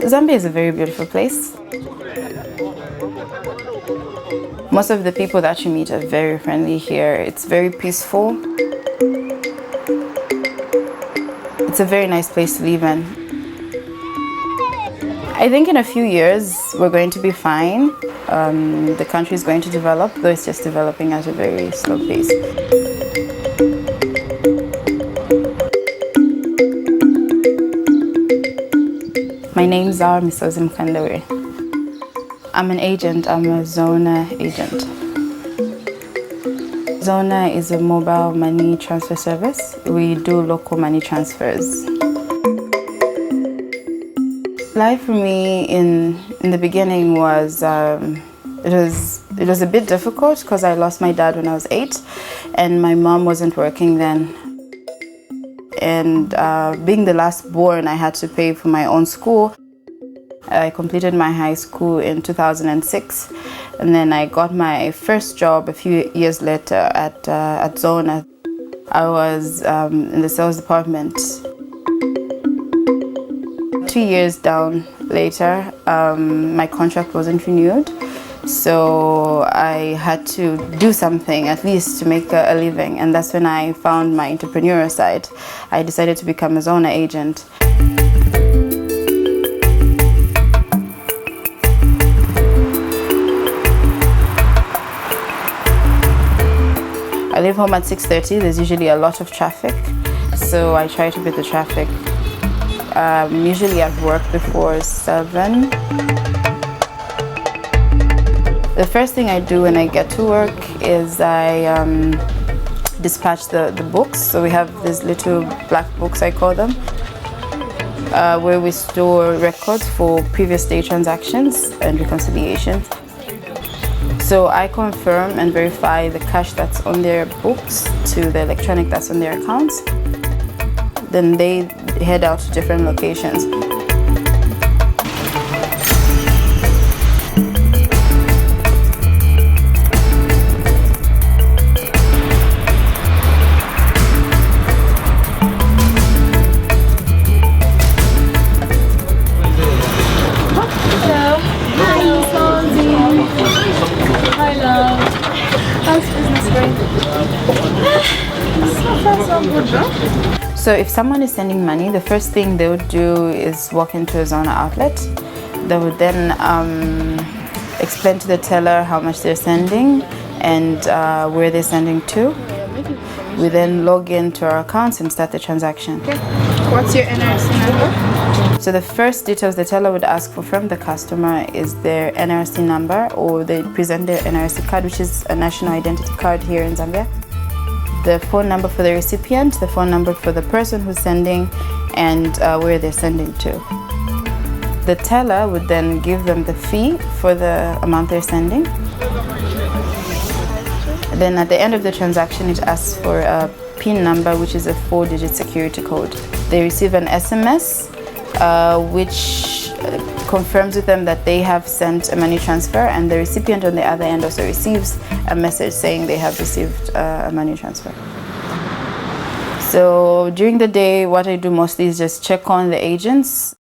Zambia is a very beautiful place. Most of the people that you meet are very friendly here. It's very peaceful. It's a very nice place to live in. I think in a few years we're going to be fine. The country is going to develop, though it's just developing at a very slow pace. My name's Misozi Mkandawire. I'm an agent. I'm a Zoona agent. Zoona is a mobile money transfer service. We do local money transfers. Life for me in the beginning was it was a bit difficult because I lost my dad when I was 8, and my mom wasn't working then. And being the last born, I had to pay for my own school. I completed my high school in 2006, and then I got my first job a few years later at Zoona. I was in the sales department. 2 years down later, my contract wasn't renewed, so I had to do something at least to make a living, and that's when I found my entrepreneurial side. I decided to become a Zoona agent. I leave home at 6:30. There's usually a lot of traffic, so I try to beat the traffic. I'm usually at work before 7. The first thing I do when I get to work is I dispatch the books. So we have these little black books, I call them, where we store records for previous day transactions and reconciliations. So I confirm and verify the cash that's on their books to the electronic that's on their accounts. Then they head out to different locations. So if someone is sending money, the first thing they would do is walk into a Zoona outlet. They would then explain to the teller how much they're sending and where they're sending to. We then log into our accounts and start the transaction. Okay. What's your NRC number? So the first details the teller would ask for from the customer is their NRC number, or they present their NRC card, which is a national identity card here in Zambia. The phone number for the recipient, the phone number for the person who's sending, and where they're sending to. The teller would then give them the fee for the amount they're sending. Then at the end of the transaction, it asks for a PIN number, which is a 4-digit security code. They receive an SMS, which confirms with them that they have sent a money transfer, and the recipient on the other end also receives a message saying they have received a money transfer. So during the day, what I do mostly is just check on the agents.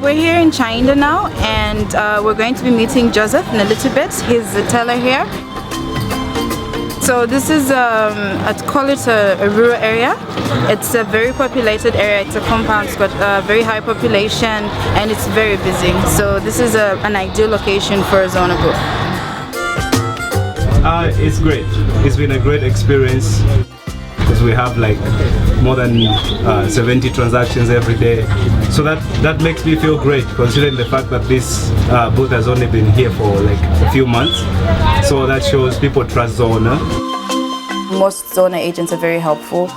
We're here in Chainda now, and we're going to be meeting Joseph in a little bit. He's the teller here. So this is, I'd call it a rural area. It's a very populated area. It's a compound. It's got a very high population, and it's very busy. So this is an ideal location for a Zoona group. It's great. It's been a great experience, because we have like more than 70 transactions every day. So that makes me feel great, considering the fact that this booth has only been here for like a few months. So that shows people trust Zoona. Most Zoona agents are very helpful.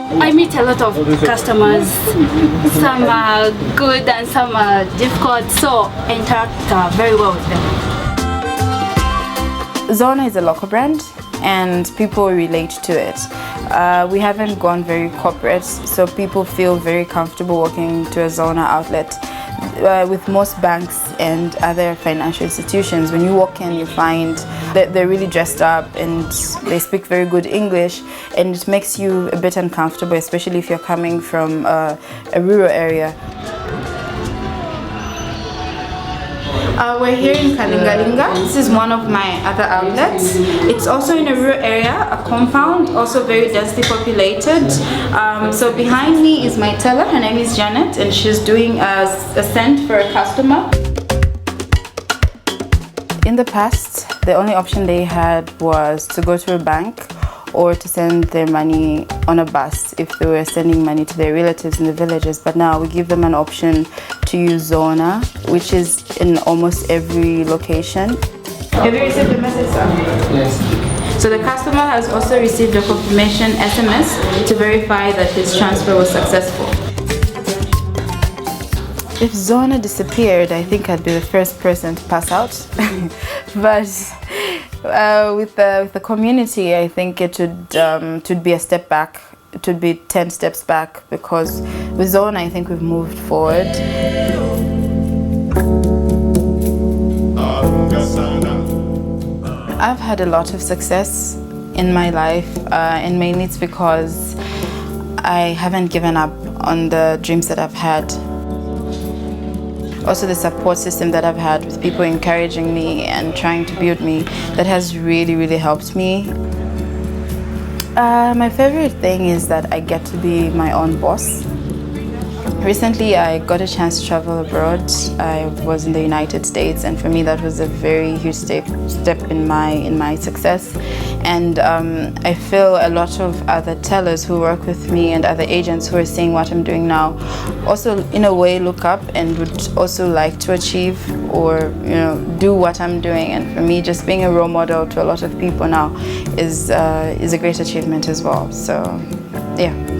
I meet a lot of customers. Some are good and some are difficult, so I interact very well with them. Zoona is a local brand and people relate to it. We haven't gone very corporate, so people feel very comfortable walking to a Zoona outlet. With most banks and other financial institutions, when you walk in, you find that they're really dressed up and they speak very good English, and it makes you a bit uncomfortable, especially if you're coming from a rural area. We're here in Kalingalinga. This is one of my other outlets. It's also in a rural area, a compound, also very densely populated. So behind me is my teller. Her name is Janet, and she's doing a send for a customer. In the past, the only option they had was to go to a bank or to send their money on a bus if they were sending money to their relatives in the villages. But now we give them an option to use Zoona, which is in almost every location. Have you received the message, sir? Yes. So the customer has also received a confirmation SMS to verify that his transfer was successful. If Zoona disappeared, I think I'd be the first person to pass out. But with the community, I think it would be a step back. It would be 10 steps back, because with Zoona, I think we've moved forward. I've had a lot of success in my life, and mainly it's because I haven't given up on the dreams that I've had. Also the support system that I've had with people encouraging me and trying to build me, that has really, really helped me. My favorite thing is that I get to be my own boss. Recently, I got a chance to travel abroad. I was in the United States, and for me that was a very huge step in my success. And I feel a lot of other tellers who work with me and other agents who are seeing what I'm doing now also in a way look up and would also like to achieve or do what I'm doing. And for me, just being a role model to a lot of people now is a great achievement as well. So yeah.